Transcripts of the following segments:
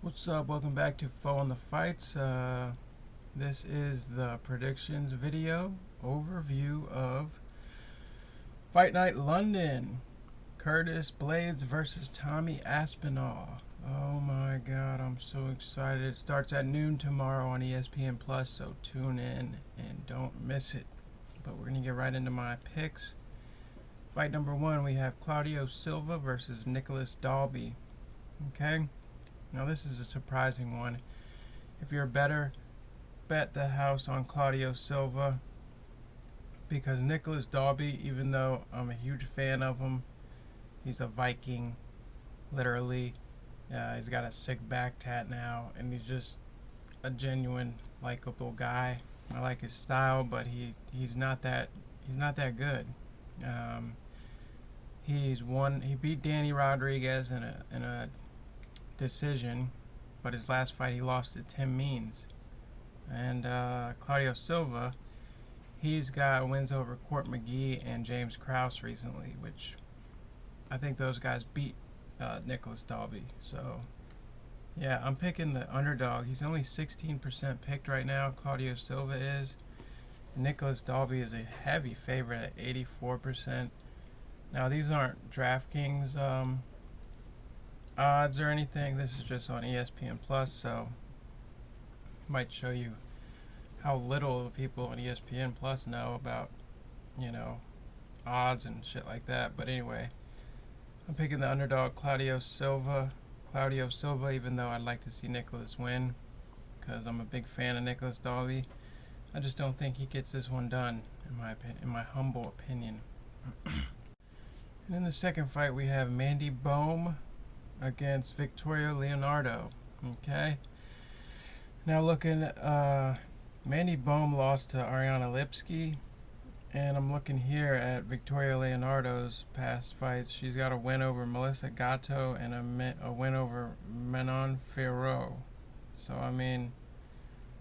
What's up? Welcome back to Foeonthefights. This is the predictions video overview of Fight Night London. Curtis Blades versus Tommy Aspinall. Oh my god, I'm so excited. It starts at noon tomorrow on ESPN Plus, so tune in and don't miss it. But we're gonna get right into my picks. Fight number one, we have Claudio Silva versus Nicholas Dalby. Okay? Now this is a surprising one. If you're a better, bet the house on Claudio Silva, because Nicholas Dalby, even though I'm a huge fan of him, he's a Viking, literally. He's got a sick back tat now, and he's just a genuine likable guy. I like his style, but he's not that good. Um, he beat Danny Rodriguez in a decision, but his last fight he lost to Tim Means. And Claudio Silva, he's got wins over Court McGee and James Krause recently, which I think those guys beat Nicholas Dalby. So yeah, I'm picking the underdog. He's only 16% picked right now, Claudio Silva is. Nicholas Dalby is a heavy favorite at 84%. Now these aren't DraftKings odds or anything. This is just on ESPN Plus, so might show you how little the people on ESPN Plus know about, odds and shit like that. But anyway, I'm picking the underdog Claudio Silva. Even though I'd like to see Nicholas win, because I'm a big fan of Nicholas Dalby, I just don't think he gets this one done, in my humble opinion. And in the second fight, we have Mandy Baum against Victoria Leonardo. Okay. Now looking, Mandy Baum lost to Ariana Lipski, and I'm looking here at Victoria Leonardo's past fights. She's got a win over Melissa Gatto and a win over Manon Ferro. So I mean,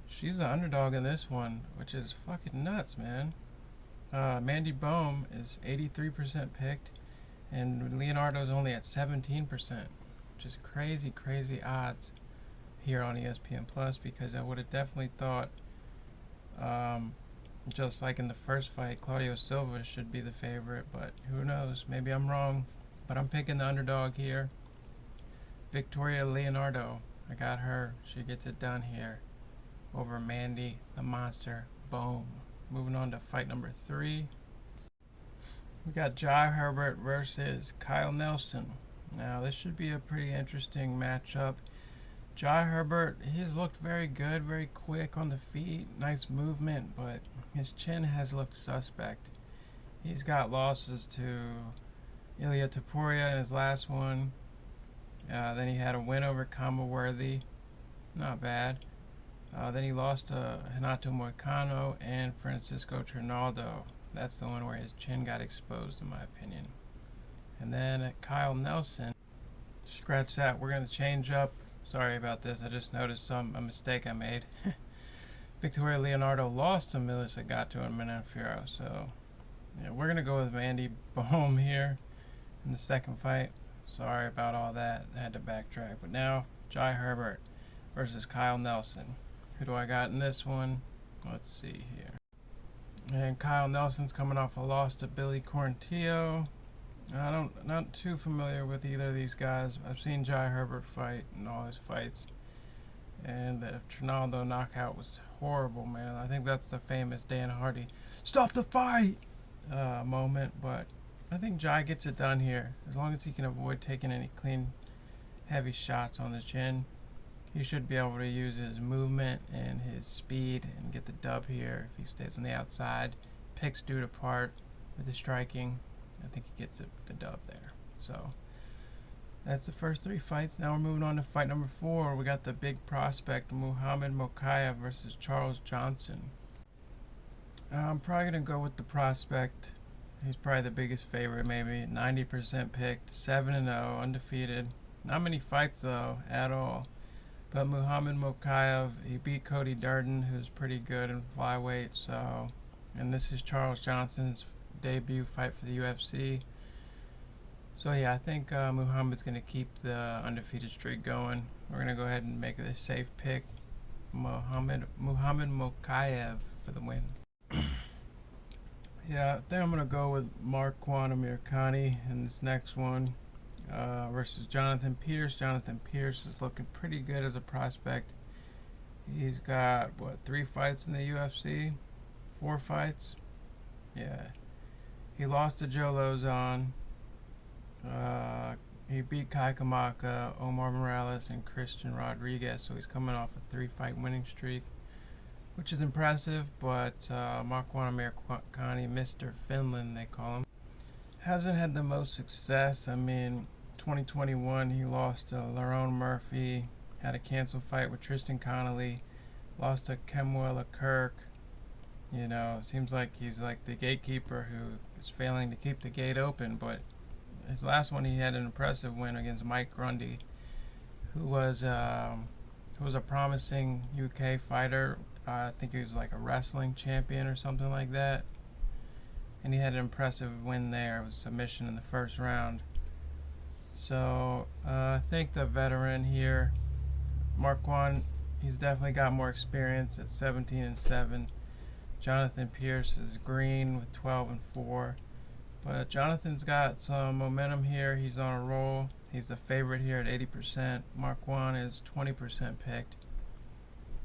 she's the underdog in this one, which is fucking nuts, man. Mandy Baum is 83% picked, and Leonardo's only at 17%, which is crazy odds here on ESPN Plus, because I would have definitely thought, just like in the first fight, Claudio Silva should be the favorite, but who knows? Maybe I'm wrong, but I'm picking the underdog here. Victoria Leonardo, I got her. She gets it done here over Mandy, the monster, Baum. Moving on to fight number 3. We got Herbert versus Kyle Nelson. Now this should be a pretty interesting matchup. Herbert, he's looked very good, very quick on the feet, nice movement, but his chin has looked suspect. He's got losses to Ilya Topuria in his last one. Then he had a win over Combo Worthy, not bad. Then he lost to Renato Moicano and Francisco Trinaldo. That's the one where his chin got exposed, in my opinion. And then Kyle Nelson, scratch that. We're going to change up. Sorry about this. I just noticed a mistake I made. Victoria Leonardo lost to Melissa Gatto and Manon Ferro. So, yeah, we're going to go with Mandy Baum here in the second fight. Sorry about all that. I had to backtrack. But now, Herbert versus Kyle Nelson. Who do I got in this one? Let's see here. And Kyle Nelson's coming off a loss to Billy Quarantillo. Not too familiar with either of these guys. I've seen Herbert fight in all his fights, and the Trinaldo knockout was horrible, man. I think that's the famous Dan Hardy "stop the fight" moment. But I think Jai gets it done here, as long as he can avoid taking any clean, heavy shots on the chin. He should be able to use his movement and his speed and get the dub here if he stays on the outside, picks dude apart with his striking. I think he gets the dub there. So that's the first 3 fights. Now we're moving on to fight number 4. We got the big prospect Muhammad Mokaev versus Charles Johnson. I'm probably going to go with the prospect. He's probably the biggest favorite, maybe 90% picked, 7-0, undefeated. Not many fights though at all. But Muhammad Mokaev, he beat Cody Durden, who's pretty good in flyweight. So, and this is Charles Johnson's debut fight for the UFC. So yeah, I think Muhammad's gonna keep the undefeated streak going. We're gonna go ahead and make it a safe pick. Muhammad Mokaev for the win. Yeah, I think I'm gonna go with Marquand Amirkhani in this next one versus Jonathan Pierce. Jonathan Pierce is looking pretty good as a prospect. He's got what, 3 fights in the UFC, 4 fights. Yeah, he lost to Joe Lozon. He beat Kai Kamaka, Omar Morales, and Christian Rodriguez. So he's coming off a 3 fight winning streak, which is impressive. But Marquand Amirkhani, Mr. Finland, they call him, hasn't had the most success. I mean, 2021 he lost to Lerone Murphy, had a canceled fight with Tristan Connolly, lost to Kemuela Kirk. You know, it seems like he's like the gatekeeper who is failing to keep the gate open. But his last one, he had an impressive win against Mike Grundy, who was a promising UK fighter. I think he was like a wrestling champion or something like that. And he had an impressive win there. It was a submission in the first round. So I think the veteran here, Marquand, he's definitely got more experience at 17-7. Jonathan Pierce is green with 12-4. But Jonathan's got some momentum here. He's on a roll. He's the favorite here at 80%. Marquand is 20% picked.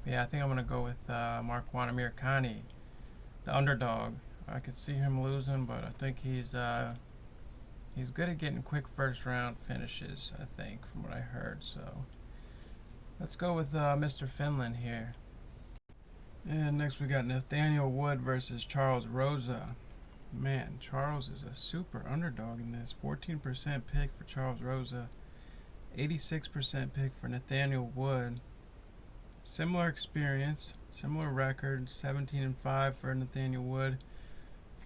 But yeah, I think I'm going to go with Marquand Amirkhani, the underdog. I could see him losing, but I think he's good at getting quick first round finishes, I think, from what I heard. So let's go with Mr. Finland here. And next we got Nathaniel Wood versus Charles Rosa. Man, Charles is a super underdog in this. 14% pick for Charles Rosa, 86% pick for Nathaniel Wood. Similar experience, similar record, 17-5 for Nathaniel Wood,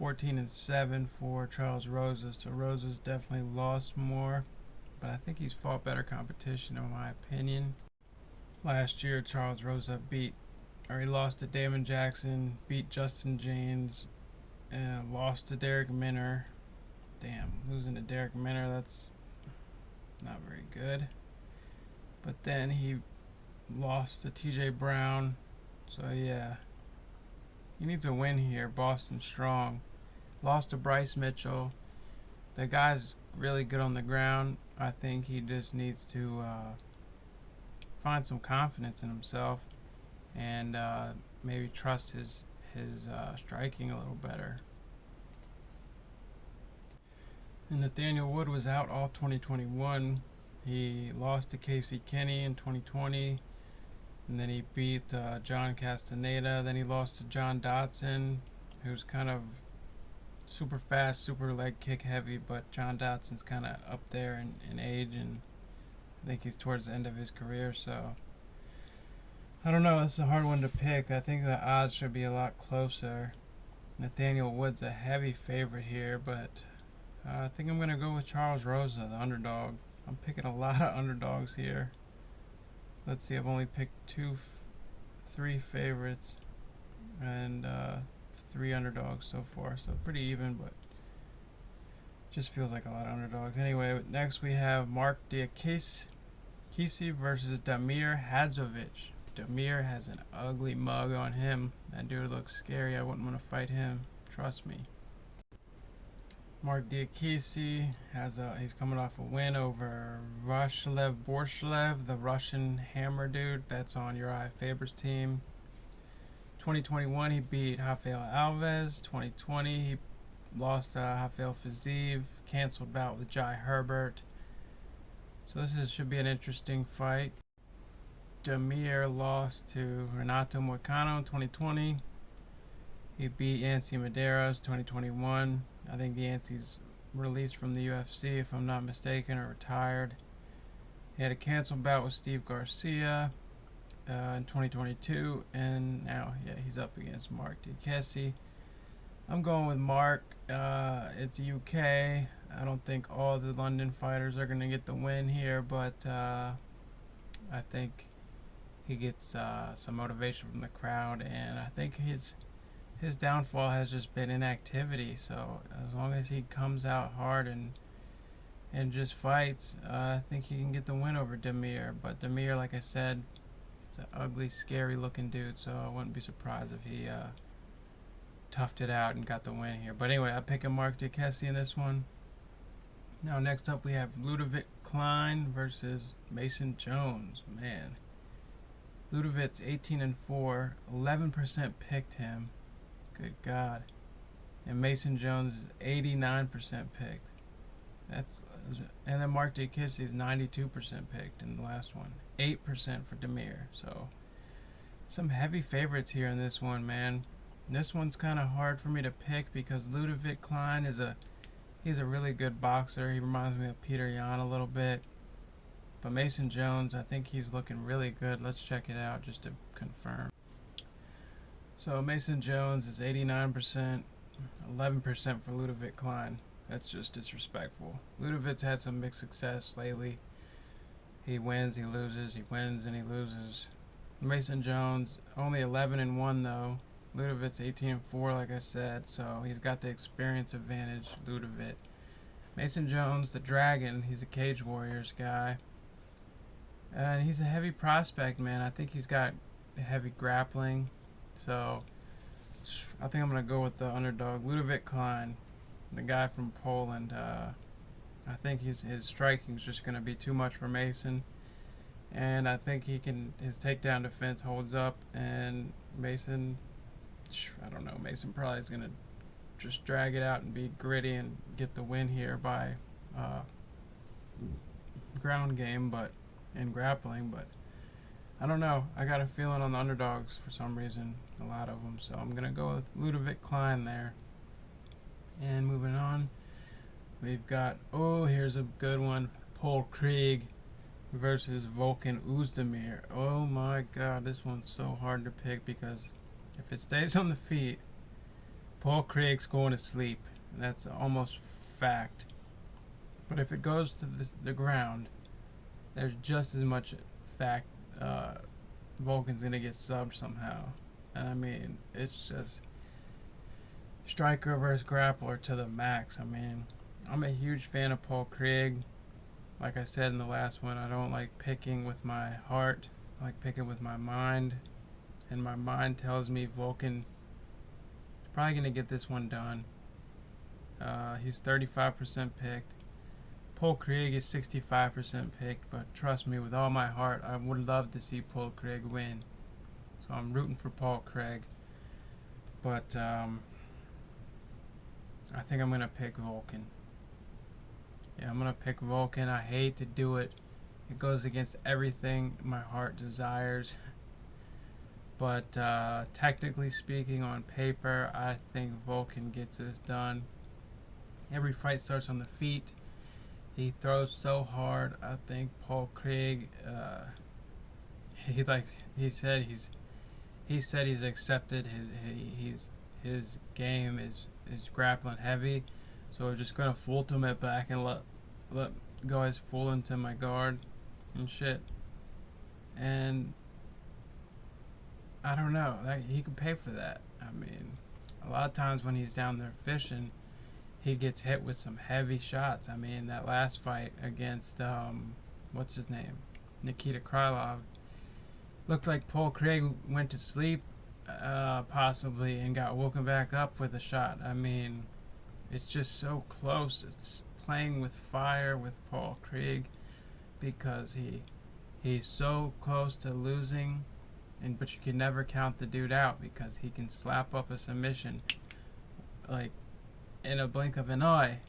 14-7 for Charles Rosa. So Rosa's definitely lost more, but I think he's fought better competition in my opinion. Last year, Charles Rosa he lost to Damon Jackson, beat Justin James, lost to Derek Minner. Damn, losing to Derek Minner, that's not very good. But then he lost to TJ Brown. So yeah, he needs a win here. Boston Strong. Lost to Bryce Mitchell. The guy's really good on the ground. I think he just needs to find some confidence in himself and maybe trust his striking a little better. And Nathaniel Wood was out all 2021. He lost to Casey Kenny in 2020, and then he beat John Castaneda. Then he lost to John Dotson, who's kind of super fast, super leg kick heavy, but John Dotson's kind of up there in age, and I think he's towards the end of his career. So I don't know. It's a hard one to pick. I think the odds should be a lot closer. Nathaniel Wood's a heavy favorite here, but I think I'm going to go with Charles Rosa, the underdog. I'm picking a lot of underdogs here. Let's see, I've only picked 3 favorites and 3 underdogs so far. So pretty even, but just feels like a lot of underdogs. Anyway, next we have Mark Diakise versus Damir Hadzovic. Damir has an ugly mug on him. That dude looks scary. I wouldn't want to fight him. Trust me. Mark Diakise he's coming off a win over Vashlev Borslev, the Russian hammer dude that's on Uriah Faber's team. 2021 he beat Rafael Alves. 2020 he lost to Rafael Fiziev, canceled bout with Jai Herbert. So this should be an interesting fight. Damir lost to Renato Moicano in 2020. He beat Yancy Medeiros 2021. I think Yancy's released from the UFC, if I'm not mistaken, or retired. He had a canceled bout with Steve Garcia in 2022, and now he's up against Mark Diakise. I'm going with Mark. It's UK. I don't think all the London fighters are going to get the win here, but I think he gets some motivation from the crowd, and I think his downfall has just been inactivity. So as long as he comes out hard and and just fights, I think he can get the win over Demir. But Demir, like I said, it's an ugly, scary looking dude, so I wouldn't be surprised if he toughed it out and got the win here. But anyway, I'm picking Mark Tesse in this one. Now, next up, we have Levitt versus Mason Jones. Man, Levitt's 18-4, 11% picked him. Good God. And Mason Jones is 89% picked. And then Mark Tesse is 92% picked in the last one. 8% for Demir. So some heavy favorites here in this one, man. This one's kind of hard for me to pick because Levitt he's a really good boxer. He reminds me of Peter Yan a little bit. But Mason Jones, I think he's looking really good. Let's check it out just to confirm. So Mason Jones is 89%, 11% for Levitt. That's just disrespectful. Levitt's had some mixed success lately. He wins, he loses, he wins, and he loses. Mason Jones, only 11-1 though. Levitt's 18-4, like I said, so he's got the experience advantage, Levitt. Mason Jones, the Dragon, he's a Cage Warriors guy. And he's a heavy prospect, man. I think he's got heavy grappling. So I think I'm going to go with the underdog, Levitt, the guy from Poland. I think his striking is just going to be too much for Mason. And I think his takedown defense holds up. And Mason, I don't know, Mason probably is going to just drag it out and be gritty and get the win here by ground game and grappling. But I don't know. I got a feeling on the underdogs for some reason, a lot of them. So I'm going to go with Levitt there. And moving on, we've got, here's a good one, Paul Craig versus Volkan Oezdemir. Oh my God, this one's so hard to pick because if it stays on the feet, Paul Craig's going to sleep. That's almost fact. But if it goes to the ground, there's just as much fact Volkan's going to get subbed somehow. And I mean, it's just striker versus grappler to the max. I mean, I'm a huge fan of Paul Craig. Like I said in the last one, I don't like picking with my heart. I like picking with my mind. And my mind tells me Volkan probably going to get this one done. He's 35% picked. Paul Craig is 65% picked, but trust me, with all my heart, I would love to see Paul Craig win. So I'm rooting for Paul Craig. But I think I'm going to pick Volkan. Yeah, I'm going to pick Volkan. I hate to do it. It goes against everything my heart desires. But technically speaking, on paper, I think Volkan gets this done. Every fight starts on the feet. He throws so hard. I think Paul Craig, he said he's accepted his game is grappling heavy, so we're just gonna full to it back and let guys fall into my guard and shit. And I don't know, he could pay for that. I mean, a lot of times when he's down there fishing, he gets hit with some heavy shots. I mean, that last fight against what's his name, Nikita Krylov, looked like Paul Craig went to sleep possibly and got woken back up with a shot. I mean, it's just so close. It's playing with fire with Paul Craig because he's so close to losing, but you can never count the dude out because he can slap up a submission like in a blink of an eye,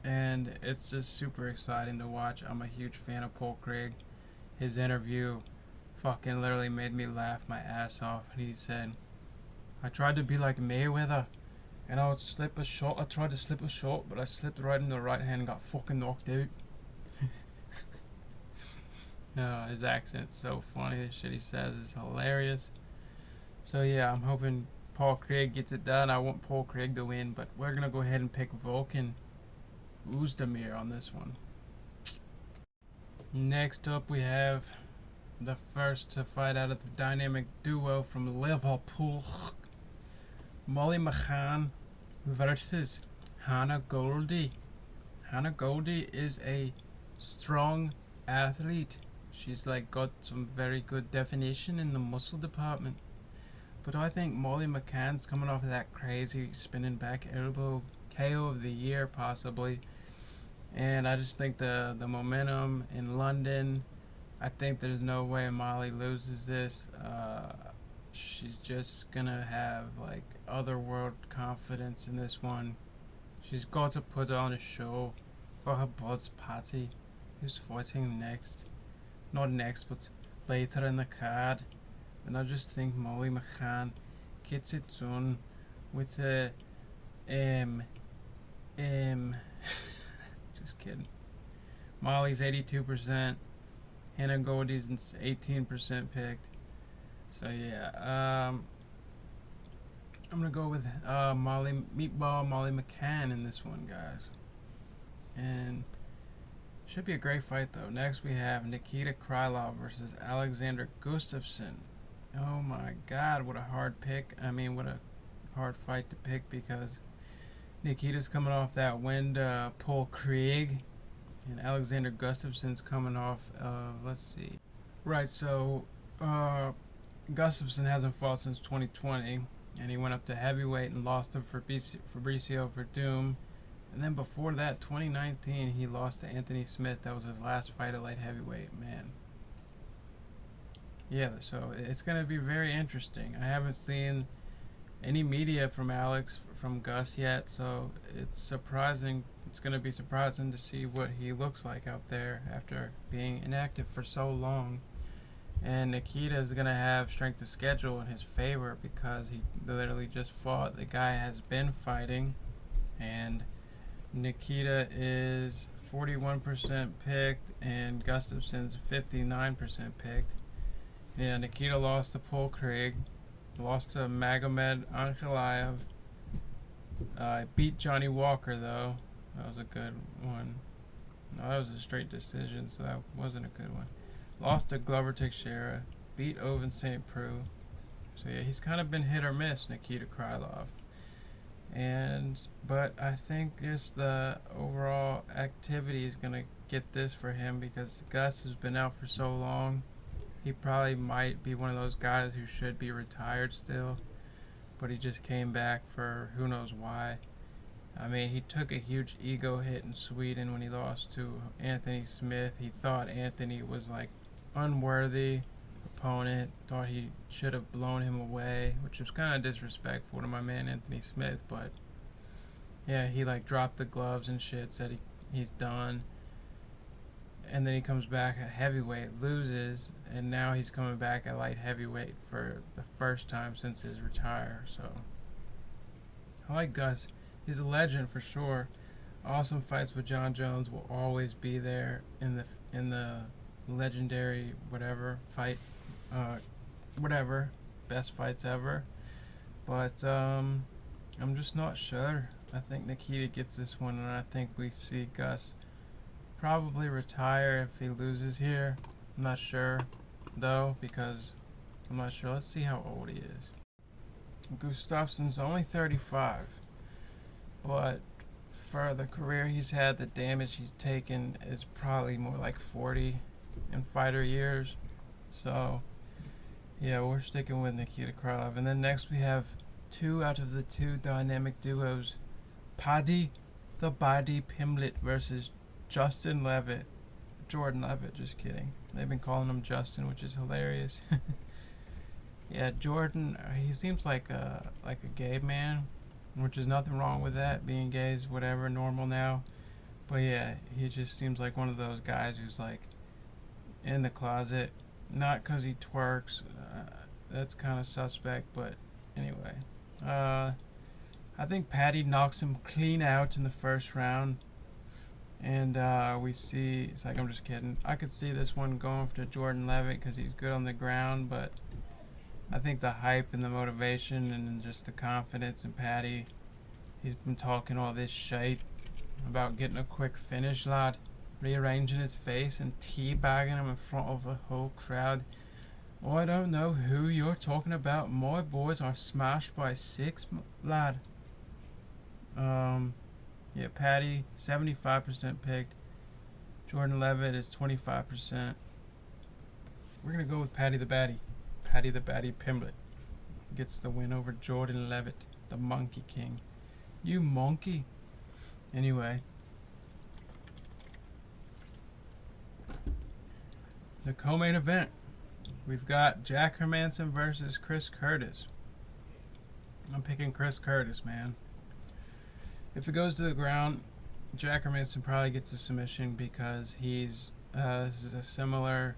and it's just super exciting to watch. I'm a huge fan of Paul Craig. His interview fucking literally made me laugh my ass off. He said, I tried to be like Mayweather and I would slip a shot. I tried to slip a shot, but I slipped right in the right hand and got fucking knocked out. His accent's so funny. The shit he says is hilarious. So yeah, I'm hoping Paul Craig gets it done. I want Paul Craig to win, but we're gonna go ahead and pick Volkan Oezdemir on this one. Next up, we have the first to fight out of the dynamic duo from Liverpool, Molly McCann versus Hannah Goldie. Goldie is a strong athlete. She's like got some very good definition in the muscle department. But I think Molly McCann's coming off of that crazy spinning back elbow KO of the year possibly. And I just think the momentum in London, I think there's no way Molly loses this. She's just gonna have like otherworld confidence in this one. She's got to put on a show for her bud's Patty, who's fighting next. Not next, but later in the card. And I just think Molly McCann gets it done with a just kidding. Molly's 82%, Hannah Goldie's 18% picked. So yeah, I'm gonna go with Molly McCann in this one, guys. And should be a great fight though. Next we have Nikita Krylov versus Alexander Gustafsson. Oh my God, what a hard pick. I mean, what a hard fight to pick because Nikita's coming off that win to Paul Craig, and Alexander Gustafsson's coming off. Let's see. Right, so Gustafsson hasn't fought since 2020, and he went up to heavyweight and lost to Fabricio Verdum. And then before that, 2019, he lost to Anthony Smith. That was his last fight at light heavyweight. Man. Yeah, so it's going to be very interesting. I haven't seen any media from Gus yet, so it's surprising. It's going to be surprising to see what he looks like out there after being inactive for so long. And Nikita is going to have strength of schedule in his favor because he literally just fought. The guy has been fighting, and Nikita is 41% picked, and Gustafsson's 59% picked. Yeah, Nikita lost to Paul Craig, lost to Magomed Ankalaev. Beat Johnny Walker, though. That was a good one. No, that was a straight decision, so that wasn't a good one. Lost to Glover Teixeira. Beat Oven St. Preux. So yeah, he's kind of been hit or miss, Nikita Krylov. But I think just the overall activity is going to get this for him because Gus has been out for so long. He probably might be one of those guys who should be retired still, but he just came back for who knows why. I mean, he took a huge ego hit in Sweden when he lost to Anthony Smith. He thought Anthony was like unworthy opponent, thought he should have blown him away, which was kind of disrespectful to my man Anthony Smith. But yeah, he like dropped the gloves and shit, said he's done. And then he comes back at heavyweight, loses, and now he's coming back at light heavyweight for the first time since his retire. So I like Gus. He's a legend for sure. Awesome fights with John Jones will always be there in the legendary whatever fight, whatever best fights ever. But I'm just not sure. I think Nikita gets this one, and I think we see Gus probably retire if he loses here. I'm not sure though because I'm not sure. Let's see how old he is. Gustafsson's only 35, but for the career he's had, the damage he's taken is probably more like 40 in fighter years. So yeah, we're sticking with Nikita Krylov. And then next we have two out of the two dynamic duos, Paddy the Body Pimlet versus Justin Levitt. Jordan Levitt, just kidding. They've been calling him Justin, which is hilarious. Yeah, Jordan, he seems like a gay man, which is nothing wrong with that. Being gay is whatever, normal now. But yeah, he just seems like one of those guys who's like in the closet. Not because he twerks. That's kind of suspect, but anyway. I think Paddy knocks him clean out in the first round. And we see, it's like, I'm just kidding. I could see this one going for Jordan Levitt because he's good on the ground, but I think the hype and the motivation and just the confidence in Paddy, he's been talking all this shit about getting a quick finish, lad. Rearranging his face and teabagging him in front of the whole crowd. Oh, I don't know who you're talking about. My boys are smashed by 6, lad. Yeah, Patty 75% picked. Jordan Levitt is 25%. We're gonna go with Patty the Batty. Patty the Batty Pimblett gets the win over Jordan Levitt, the Monkey King. You monkey. Anyway, the co-main event. We've got Jack Hermanson versus Chris Curtis. I'm picking Chris Curtis, man. If it goes to the ground, Jack Hermanson probably gets a submission because he's this is a similar.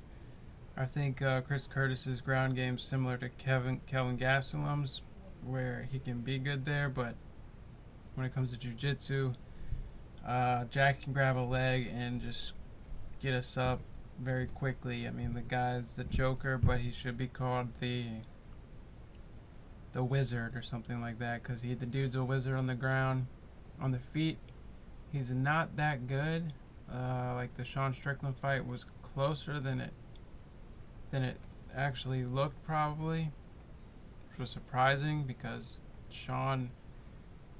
I think Chris Curtis's ground game is similar to Kelvin Gastelum's, where he can be good there, but when it comes to jiu-jitsu, Jack can grab a leg and just get us up very quickly. I mean, the guy's the Joker, but he should be called the Wizard or something like that, because the dude's a wizard on the ground. On the feet, he's not that good. Like the Sean Strickland fight was closer than it actually looked, probably, which was surprising because Sean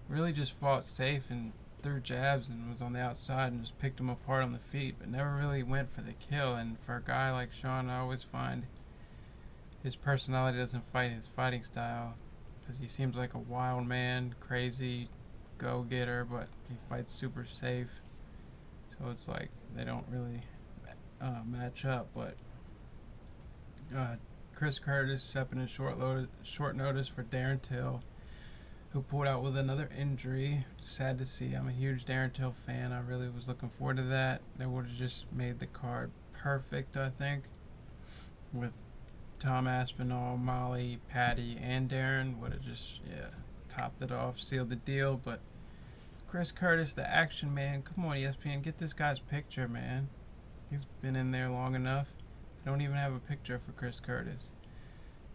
really just fought safe and threw jabs and was on the outside and just picked him apart on the feet, but never really went for the kill. And for a guy like Sean, I always find his personality doesn't fight his fighting style, because he seems like a wild man, crazy go-getter, but he fights super safe. So it's like they don't really match up. But Chris Curtis stepping in short notice for Darren Till, who pulled out with another injury. Sad to see. I'm a huge Darren Till fan. I really was looking forward to that. They would have just made the card perfect, I think, with Tom Aspinall, Molly, Patty, and Darren. Would have just, topped it off, sealed the deal. But Chris Curtis, the action man, come on, ESPN, get this guy's picture, man. He's been in there long enough. They don't even have a picture for Chris Curtis.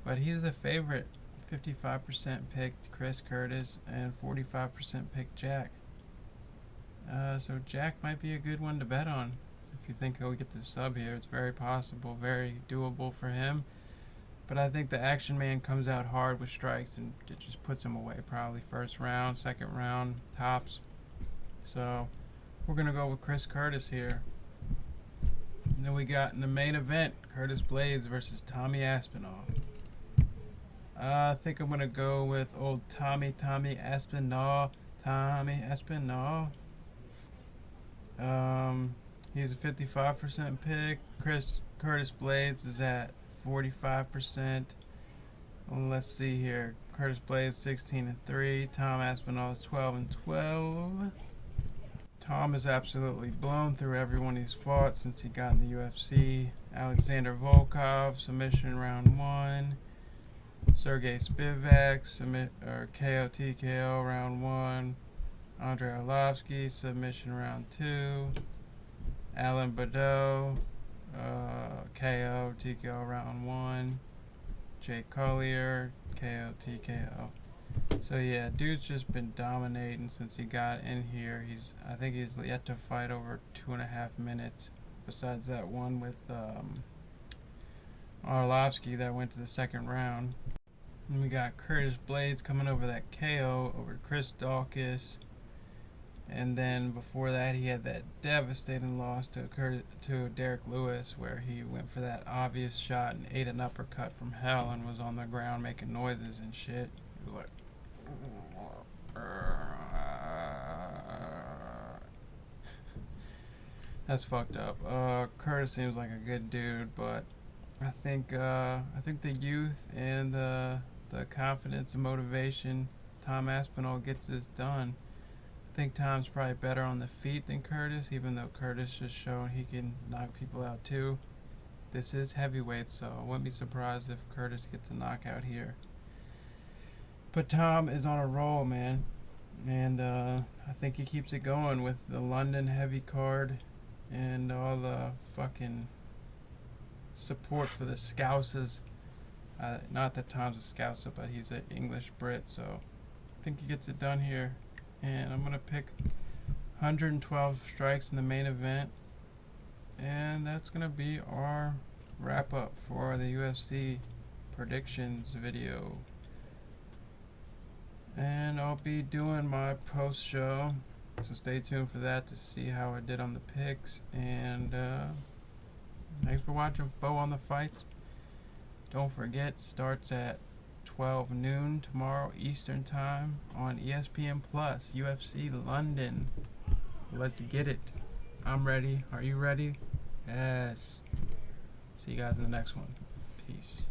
But he's a favorite. 55% picked Chris Curtis and 45% picked Jack. So Jack might be a good one to bet on. If you think he'll get the sub here, it's very possible, very doable for him. But I think the action man comes out hard with strikes and it just puts him away, probably first round, second round, tops. So we're going to go with Chris Curtis here. And then we got in the main event, Curtis Blaydes versus Tommy Aspinall. I think I'm going to go with old Tommy Aspinall. Tommy Aspinall. He's a 55% pick. Curtis Blaydes is at 45%. Let's see here. Curtis Blaydes 16-3. Tom Aspinall is 12-12. Tom has absolutely blown through everyone he's fought since he got in the UFC. Alexander Volkov, submission round 1. Sergey Spivak, KO TKO round 1. Andrei Arlovsky, submission round 2. Alan Badeau, KO TKO round 1. Jake Collier, KO TKO. So yeah, dude's just been dominating since he got in here. I think he's yet to fight over 2.5 minutes. Besides that one with Arlovsky that went to the second round. And we got Curtis Blaydes coming over that KO over Chris Dawkins. And then before that, he had that devastating loss to Derek Lewis, where he went for that obvious shot and ate an uppercut from hell and was on the ground making noises and shit. He was like, that's fucked up. Curtis seems like a good dude, but I think the youth and the confidence and motivation, Tom Aspinall gets this done. I think Tom's probably better on the feet than Curtis, even though Curtis has shown he can knock people out too. This is heavyweight, so I wouldn't be surprised if Curtis gets a knockout here. But Tom is on a roll, man. And I think he keeps it going with the London heavy card and all the fucking support for the Scousers. Not that Tom's a Scouser, but he's an English Brit, so I think he gets it done here. And I'm going to pick 112 strikes in the main event. And that's going to be our wrap up for the UFC predictions video. And I'll be doing my post show So stay tuned for that to see how I did on the picks. And thanks for watching Foeonthefights. Don't forget, starts at 12 noon tomorrow Eastern Time on ESPN Plus, UFC London. Let's get it. I'm ready. Are you ready? Yes. See you guys in the next one. Peace.